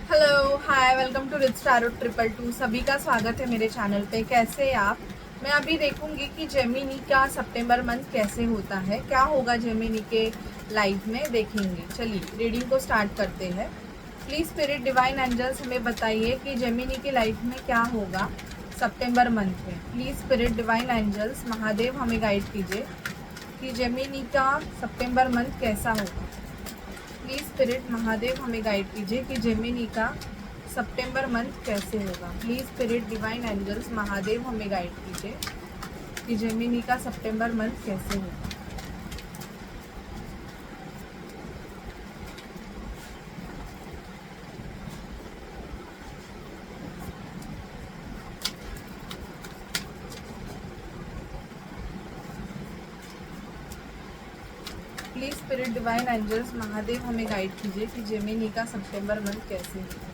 Hello hi welcome to Rich Tarot 222। सभी का स्वागत है मेरे चैनल पे। कैसे हैं आप? मैं अभी देखूंगी कि जेमिनी का सितंबर मंथ कैसे होता है, क्या होगा जेमिनी के लाइफ में, देखेंगे। चलिए रीडिंग को स्टार्ट करते हैं। प्लीज स्पिरिट डिवाइन एंजल्स हमें बताइए कि जेमिनी के लाइफ में क्या होगा सितंबर मंथ में। Please spirit divine angels Mahadev हमें गाइड कीजिए कि जेमिनी का सितंबर मंथ कैसा होगा। प्लीज स्पिरिट महादेव हमें गाइड कीजिए कि जेमिनी का सितंबर मंथ कैसे होगा। Please spirit divine angels Mahadev हमें गाइड कीजिए कि जेमिनी का सितंबर मंथ कैसे होगा। Please spirit divine angels Mahadev हमें गाइड कीजिए कि जेमिनी का सितंबर मंथ कैसे होगा।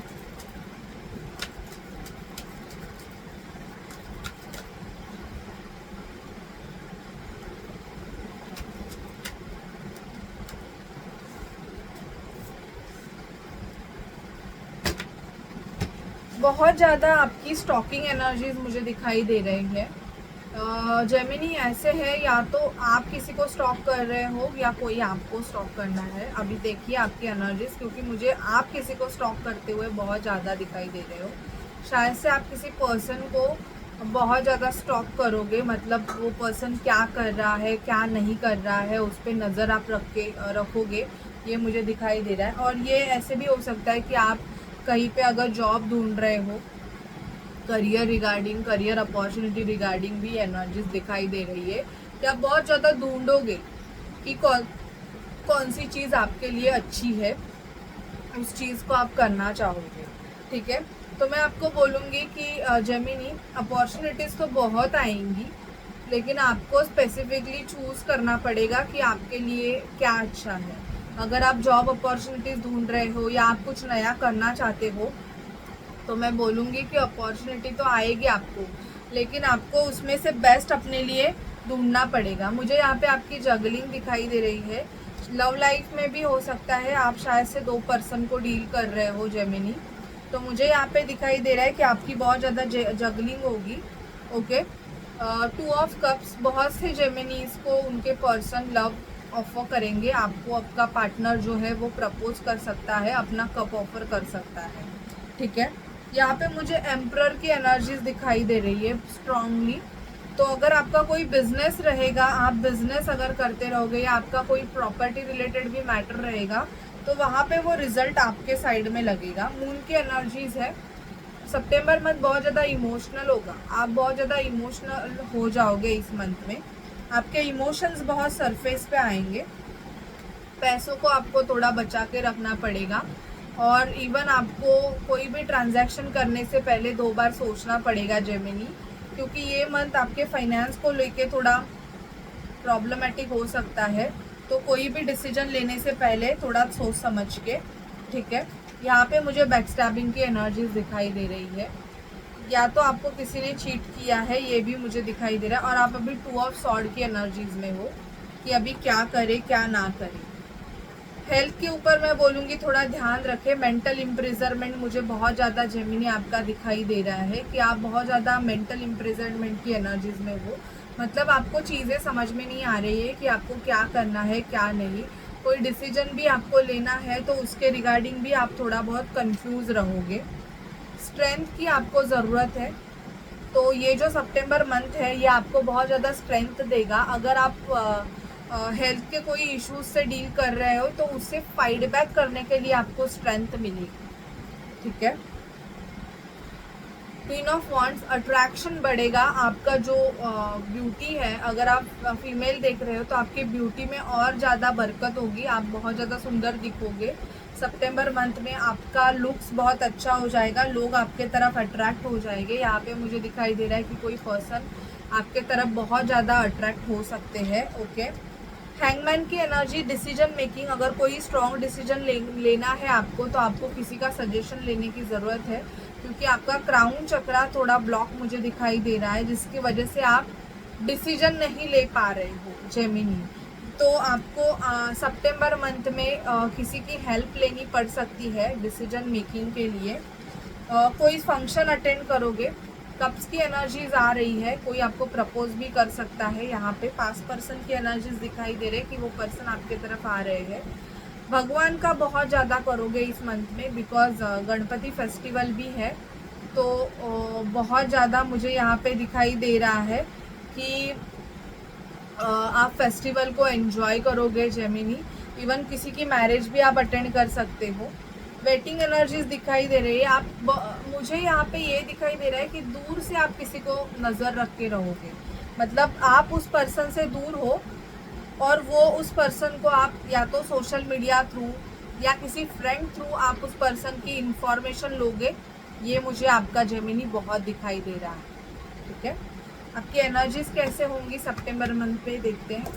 बहुत ज़्यादा आपकी स्टॉकिंग एनर्जीज मुझे दिखाई दे रही है। जेमिनी ऐसे है, या तो आप किसी को स्टॉक कर रहे हो या कोई आपको स्टॉक करना है। अभी देखिए आपकी एनर्जीज, क्योंकि मुझे आप किसी को स्टॉक करते हुए बहुत ज़्यादा दिखाई दे रहे हो। शायद से आप किसी पर्सन को बहुत ज़्यादा स्टॉक करोगे, मतलब वो पर्सन क्या कर रहा है क्या नहीं कर रहा है उस पर नज़र आप रखोगे, ये मुझे दिखाई दे रहा है। और ये ऐसे भी हो सकता है कि आप कहीं पे अगर जॉब ढूंढ रहे हो, career regarding, career opportunity regarding भी एनर्जीज दिखाई दे रही है कि आप बहुत ज़्यादा ढूंढोगे कि कौन कौन सी चीज़ आपके लिए अच्छी है, उस चीज़ को आप करना चाहोगे। ठीक है, तो मैं आपको बोलूँगी कि जेमिनी अपॉर्चुनिटीज़ तो बहुत आएंगी, लेकिन आपको स्पेसिफिकली चूज़ करना पड़ेगा कि आपके लिए क्या अच्छा है। अगर आप जॉब अपॉर्चुनिटीज़ ढूंढ रहे हो या आप कुछ नया करना चाहते हो, तो मैं बोलूँगी कि अपॉर्चुनिटी तो आएगी आपको, लेकिन आपको उसमें से बेस्ट अपने लिए ढूंढना पड़ेगा। मुझे यहाँ पे आपकी जगलिंग दिखाई दे रही है। लव लाइफ में भी हो सकता है, आप शायद से 2 पर्सन को डील कर रहे हो जेमिनी। तो मुझे यहाँ पे दिखाई दे रहा है कि आपकी बहुत ज़्यादा जगलिंग होगी। ओके, 2 ऑफ कप्स, बहुत से जेमिनीज को उनके पर्सन लव ऑफर करेंगे आपको। आपका पार्टनर जो है वो प्रपोज कर सकता है, अपना कप ऑफर कर सकता है। ठीक है, यहाँ पे मुझे एम्परर की एनर्जीज दिखाई दे रही है स्ट्रांगली। तो अगर आपका कोई बिजनेस रहेगा, आप बिजनेस अगर करते रहोगे, या आपका कोई प्रॉपर्टी रिलेटेड भी मैटर रहेगा, तो वहाँ पे वो रिजल्ट आपके साइड में लगेगा। मून की एनर्जीज है। सितंबर मंथ बहुत ज़्यादा इमोशनल होगा, आप बहुत ज़्यादा इमोशनल हो जाओगे इस मंथ में। आपके इमोशंस बहुत सरफेस पे आएंगे। पैसों को आपको थोड़ा बचा के रखना पड़ेगा, और इवन आपको कोई भी ट्रांजैक्शन करने से पहले 2 बार सोचना पड़ेगा जेमिनी, क्योंकि ये मंथ आपके फाइनेंस को लेके थोड़ा प्रॉब्लमेटिक हो सकता है। तो कोई भी डिसीजन लेने से पहले थोड़ा सोच समझ के। ठीक है, यहाँ पे मुझे बैकस्टैबिंग की एनर्जीज दिखाई दे रही है, या तो आपको किसी ने चीट किया है, ये भी मुझे दिखाई दे रहा है। और आप अभी 2 ऑफ सॉर्ड की एनर्जीज में हो कि अभी क्या करे क्या ना करे। हेल्थ के ऊपर मैं बोलूँगी थोड़ा ध्यान रखें। मेंटल इम्प्रिजनमेंट मुझे बहुत ज़्यादा जेमिनी आपका दिखाई दे रहा है कि आप बहुत ज़्यादा मेंटल इम्प्रिजनमेंट की एनर्जीज में हो। मतलब आपको चीज़ें समझ में नहीं आ रही है कि आपको क्या करना है क्या नहीं। कोई डिसीजन भी आपको लेना है तो उसके रिगार्डिंग भी आप थोड़ा बहुत कंफ्यूज रहोगे। स्ट्रेंथ की आपको ज़रूरत है। तो ये जो सितंबर मंथ है ये आपको बहुत ज़्यादा स्ट्रेंथ देगा। अगर आप हेल्थ के कोई इश्यूज से डील कर रहे हो, तो उससे फाइट बैक करने के लिए आपको स्ट्रेंथ मिलेगी। ठीक है, क्वीन ऑफ वॉन्ड्स, अट्रैक्शन बढ़ेगा। आपका जो ब्यूटी है, अगर आप फीमेल देख रहे हो तो आपकी ब्यूटी में और ज़्यादा बरकत होगी, आप बहुत ज़्यादा सुंदर दिखोगे। सितंबर मंथ में आपका लुक्स बहुत अच्छा हो जाएगा, लोग आपके तरफ अट्रैक्ट हो जाएंगे। यहाँ पे मुझे दिखाई दे रहा है कि कोई पर्सन आपके तरफ बहुत ज़्यादा अट्रैक्ट हो सकते हैं। ओके, हैंगमैन की एनर्जी, डिसीजन मेकिंग, अगर कोई स्ट्रॉन्ग डिसीजन लेना है आपको, तो आपको किसी का सजेशन लेने की ज़रूरत है, क्योंकि आपका क्राउन चक्रा थोड़ा ब्लॉक मुझे दिखाई दे रहा है, जिसकी वजह से आप डिसीजन नहीं ले पा रहे हो जेमिनी। तो आपको सितंबर मंथ में किसी की हेल्प लेनी पड़ सकती है डिसीजन मेकिंग के लिए। कोई फंक्शन अटेंड करोगे, कप्स की एनर्जीज आ रही है, कोई आपको प्रपोज भी कर सकता है। यहाँ पे पास्ट पर्सन की एनर्जीज दिखाई दे रहे हैं कि वो पर्सन आपके तरफ आ रहे हैं। भगवान का बहुत ज़्यादा करोगे इस मंथ में, बिकॉज गणपति फेस्टिवल भी है, तो बहुत ज़्यादा मुझे यहाँ पे दिखाई दे रहा है कि आप फेस्टिवल को एंजॉय करोगे जेमिनी। इवन किसी की मैरिज भी आप अटेंड कर सकते हो। वेटिंग एनर्जीज दिखाई दे रही है। आप मुझे यहाँ पे ये दिखाई दे रहा है कि दूर से आप किसी को नज़र रख के रहोगे, मतलब आप उस पर्सन से दूर हो और वो उस पर्सन को आप या तो सोशल मीडिया थ्रू या किसी फ्रेंड थ्रू आप उस पर्सन की इंफॉर्मेशन लोगे। ये मुझे आपका जेमिनी बहुत दिखाई दे रहा है। ठीक है, आपकी एनर्जीज कैसे होंगी सितंबर मंथ पे, देखते हैं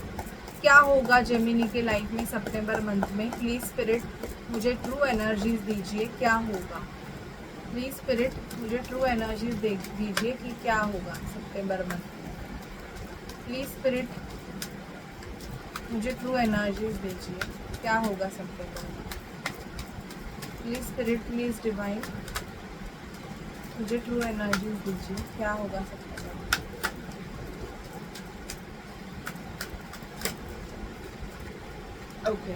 क्या होगा जेमिनी के लाइफ में सितंबर मंथ में। प्लीज़ स्पिरिट मुझे ट्रू एनर्जीज दीजिए, क्या होगा। प्लीज़ स्पिरिट मुझे ट्रू एनर्जीज दीजिए कि क्या होगा सितंबर मंथ में। प्लीज़ स्पिरिट मुझे ट्रू एनर्जीज दीजिए, क्या होगा सितंबर में। प्लीज़ स्पिरिट, प्लीज़ डिवाइन मुझे ट्रू एनर्जीज दीजिए, क्या होगा सितंबर में। ओके,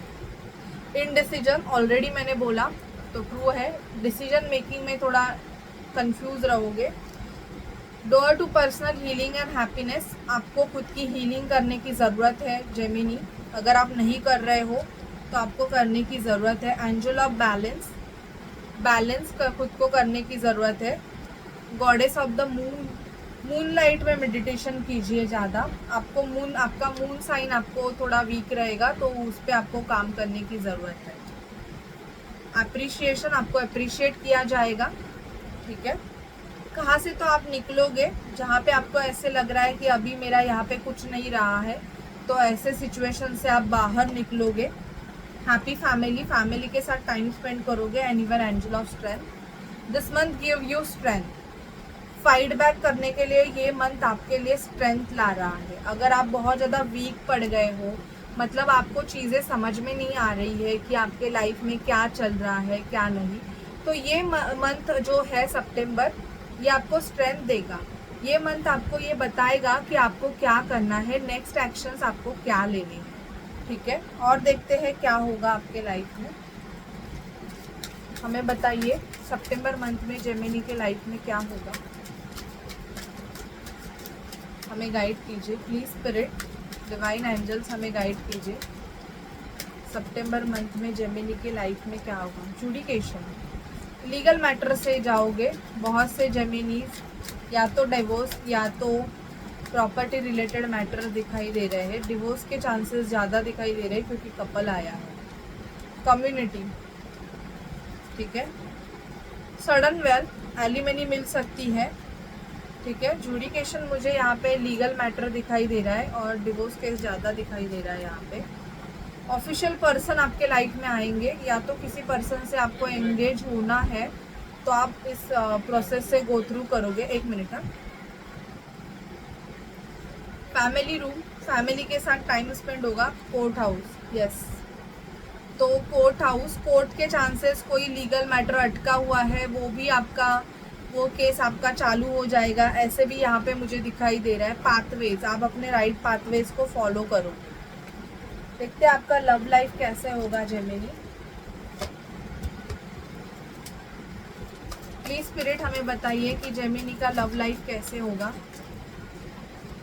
इनडिसीजन ऑलरेडी मैंने बोला तो ट्रू है। डिसीजन मेकिंग में थोड़ा कंफ्यूज रहोगे। Door to personal healing and happiness, आपको खुद की हीलिंग करने की ज़रूरत है जेमिनी। अगर आप नहीं कर रहे हो तो आपको करने की ज़रूरत है। एंजल ऑफ बैलेंस, बैलेंस खुद को करने की ज़रूरत है। Goddess of the moon, moon light में मेडिटेशन कीजिए ज़्यादा। आपको मून, आपका मून साइन आपको थोड़ा वीक रहेगा तो उस पर आपको काम करने की ज़रूरत है। अप्रिशिएशन, आपको अप्रिशिएट किया जाएगा। ठीक है, कहाँ से तो आप निकलोगे जहाँ पे आपको ऐसे लग रहा है कि अभी मेरा यहाँ पे कुछ नहीं रहा है, तो ऐसे सिचुएशन से आप बाहर निकलोगे। हैप्पी फैमिली, फैमिली के साथ टाइम स्पेंड करोगे। And even angel of strength, this month give you strength. Fight back करने के लिए ये मंथ आपके लिए स्ट्रेंथ ला रहा है। अगर आप बहुत ज़्यादा वीक पड़ गए हो, मतलब आपको चीज़ें समझ में नहीं आ रही है कि आपके लाइफ में क्या चल रहा है क्या नहीं, तो ये मंथ जो है सितंबर, ये आपको स्ट्रेंथ देगा। ये मंथ आपको ये बताएगा कि आपको क्या करना है, नेक्स्ट एक्शंस आपको क्या लेने हैं। ठीक है, और देखते हैं क्या होगा आपके लाइफ में। हमें बताइए सितंबर मंथ में जेमिनी के लाइफ में क्या होगा। हमें गाइड कीजिए प्लीज़ स्पिरिट, डिवाइन एंजल्स हमें गाइड कीजिए। सितंबर मंथ में जेमिनी के लाइफ में क्या होगा। जुडिकेशन, लीगल मैटर से जाओगे। बहुत से जेमिनीज या तो डिवोर्स या तो प्रॉपर्टी रिलेटेड मैटर दिखाई दे रहे हैं। डिवोर्स के चांसेस ज़्यादा दिखाई दे रहे हैं क्योंकि कपल आया है। कम्युनिटी, ठीक है, सडन वेल्थ, एलिमनी मिल सकती है। ठीक है, जुडिकेशन मुझे यहाँ पे लीगल मैटर दिखाई दे रहा है और डिवोर्स केस ज़्यादा दिखाई दे रहा है यहाँ पे। ऑफिशियल पर्सन आपके लाइफ में आएंगे, या तो किसी पर्सन से आपको एंगेज होना है तो आप इस प्रोसेस से गो थ्रू करोगे। एक मिनट। फैमिली रूम, फैमिली के साथ टाइम स्पेंड होगा। कोर्ट हाउस, यस, तो कोर्ट हाउस, कोर्ट के चांसेस, कोई लीगल मैटर अटका हुआ है वो भी आपका, वो केस आपका चालू हो जाएगा। ऐसे भी यहाँ पे मुझे दिखाई दे रहा है। पाथवेज, आप अपने राइट पाथवेज को फॉलो करो। देखते हैं आपका लव लाइफ कैसे होगा जेमिनी। प्लीज स्पिरिट हमें बताइए कि जेमिनी का लव लाइफ कैसे होगा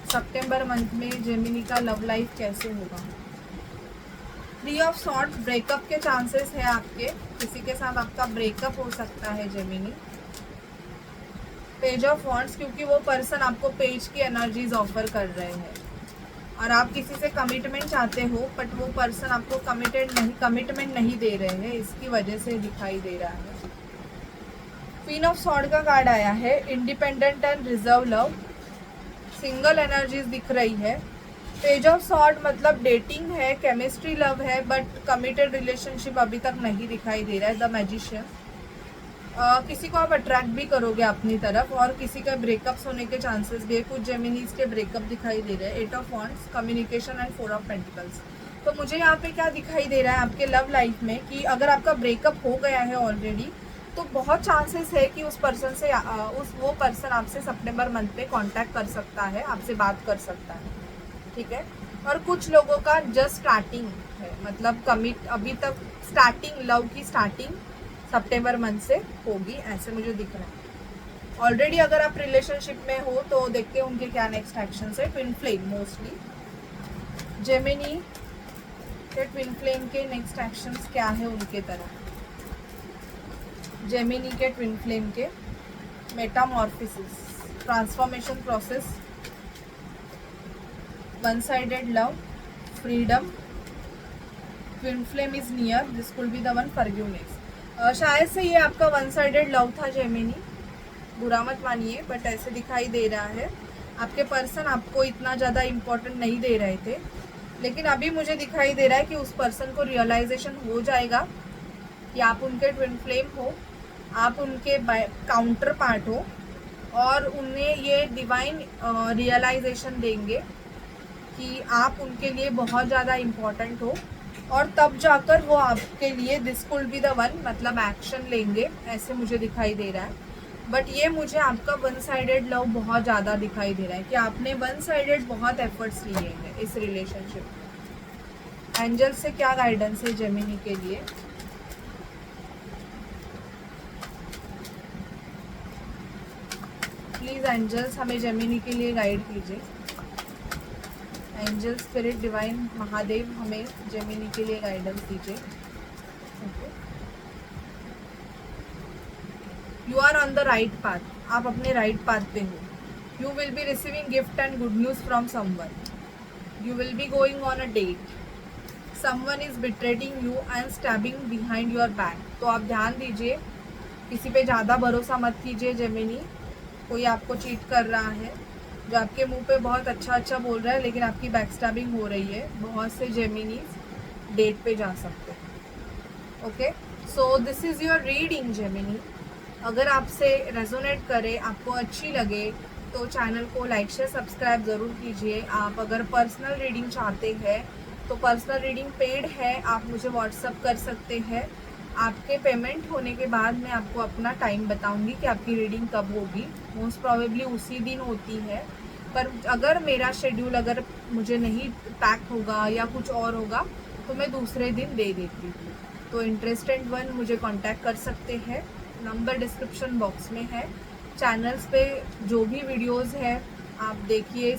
सितंबर मंथ में। जेमिनी का लव लाइफ कैसे होगा। 3 ऑफ सॉर्ड्स, ब्रेकअप के चांसेस है आपके, किसी के साथ आपका ब्रेकअप हो सकता है जेमिनी। पेज ऑफ वॉन्ड्स, क्योंकि वो पर्सन आपको पेज की एनर्जीज ऑफर कर रहे हैं और आप किसी से कमिटमेंट चाहते हो, बट वो पर्सन आपको कमिटमेंट नहीं दे रहे हैं, इसकी वजह से दिखाई दे रहा है। क्वीन ऑफ सॉर्ड का कार्ड आया है। Independent and reserve love, single energies दिख रही है। पेज ऑफ सॉर्ड मतलब डेटिंग है, केमिस्ट्री लव है, बट कमिटेड रिलेशनशिप अभी तक नहीं दिखाई दे रहा है। द मैजिशियन, किसी को आप अट्रैक्ट भी करोगे अपनी तरफ और किसी का ब्रेकअप्स होने के चांसेस भी है। कुछ जेमिनीज के ब्रेकअप दिखाई दे रहे हैं। 8 of wands, communication and 4 of pentacles, तो मुझे यहाँ पे क्या दिखाई दे रहा है आपके लव लाइफ में कि अगर आपका ब्रेकअप हो गया है ऑलरेडी, तो बहुत चांसेस है कि उस पर्सन से वो पर्सन आपसे सितंबर मंथ में कांटेक्ट कर सकता है, आपसे बात कर सकता है, ठीक है। और कुछ लोगों का जस्ट स्टार्टिंग है, मतलब कमिट अभी तक स्टार्टिंग, लव की स्टार्टिंग सितंबर मंथ से होगी, ऐसे मुझे दिख रहा है। ऑलरेडी अगर आप रिलेशनशिप में हो तो देखते हैं उनके क्या नेक्स्ट एक्शन है। ट्विन फ्लेम, मोस्टली जेमिनी के ट्विन फ्लेम के नेक्स्ट एक्शंस क्या है उनके तरफ। जेमिनी के ट्विन फ्लेम के metamorphosis, transformation process, one sided love, freedom, twin flame is near, this could be the one, forgiveness. शायद से ये आपका वन साइडेड लव था जेमिनी, बुरा मत मानिए, बट ऐसे दिखाई दे रहा है। आपके पर्सन आपको इतना ज़्यादा इम्पोर्टेंट नहीं दे रहे थे, लेकिन अभी मुझे दिखाई दे रहा है कि उस पर्सन को रियलाइजेशन हो जाएगा कि आप उनके ट्विन फ्लेम हो, आप उनके काउंटर पार्ट हो, और उन्हें ये डिवाइन रियलाइजेशन देंगे कि आप उनके लिए बहुत ज़्यादा इम्पोर्टेंट हो, और तब जाकर वो आपके लिए this could be the one, मतलब एक्शन लेंगे, ऐसे मुझे दिखाई दे रहा है। बट ये मुझे आपका वन साइडेड लव बहुत ज़्यादा दिखाई दे रहा है कि आपने वन साइडेड बहुत एफर्ट्स लिए हैं इस रिलेशनशिप में। एंजल से क्या गाइडेंस है जेमिनी के लिए? प्लीज़ एंजल्स हमें जेमिनी के लिए गाइड कीजिए। एंजल, स्पिरिट, डिवाइन, महादेव, हमें जेमिनी के लिए गाइडेंस दीजिए। You are on the right path, आप अपने राइट पाथ पे हो। You will be receiving gift and good news from someone. You will be going on a date. Someone is betraying you and stabbing behind your back. तो आप ध्यान दीजिए, किसी पे ज़्यादा भरोसा मत कीजिए जेमिनी। कोई आपको चीट कर रहा है, जो आपके मुंह पे बहुत अच्छा अच्छा बोल रहा है, लेकिन आपकी बैक स्टैबिंग हो रही है। बहुत से जेमिनीज डेट पे जा सकते हैं। Okay, so this is your reading Gemini. अगर आपसे रेजोनेट करे, आपको अच्छी लगे, तो चैनल को लाइक शेयर सब्सक्राइब ज़रूर कीजिए। आप अगर पर्सनल रीडिंग चाहते हैं तो पर्सनल रीडिंग पेड है, आप मुझे व्हाट्सअप कर सकते हैं। आपके पेमेंट होने के बाद मैं आपको अपना टाइम बताऊंगी कि आपकी रीडिंग कब होगी। मोस्ट प्रोबेबली उसी दिन होती है, पर अगर मेरा शेड्यूल अगर मुझे नहीं पैक होगा या कुछ और होगा तो मैं दूसरे दिन दे देती हूँ। तो इंटरेस्टेड वन मुझे कांटेक्ट कर सकते हैं, नंबर डिस्क्रिप्शन बॉक्स में है। चैनल्स पे जो भी वीडियोस है आप देखिए,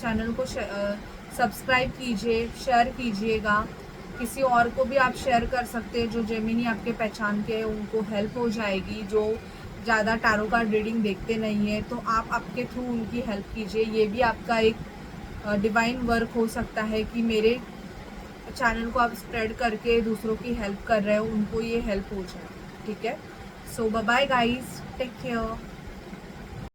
चैनल को सब्सक्राइब कीजिए, शेयर कीजिएगा। किसी और को भी आप शेयर कर सकते हैं जो जेमिनी आपके पहचान के हैं, उनको हेल्प हो जाएगी। जो ज़्यादा टैरो कार्ड रीडिंग देखते नहीं है, तो आप आपके थ्रू उनकी हेल्प कीजिए। ये भी आपका एक डिवाइन वर्क हो सकता है कि मेरे चैनल को आप स्प्रेड करके दूसरों की हेल्प कर रहे हो, उनको ये हेल्प हो जाए। ठीक है, so bye bye guys, take care.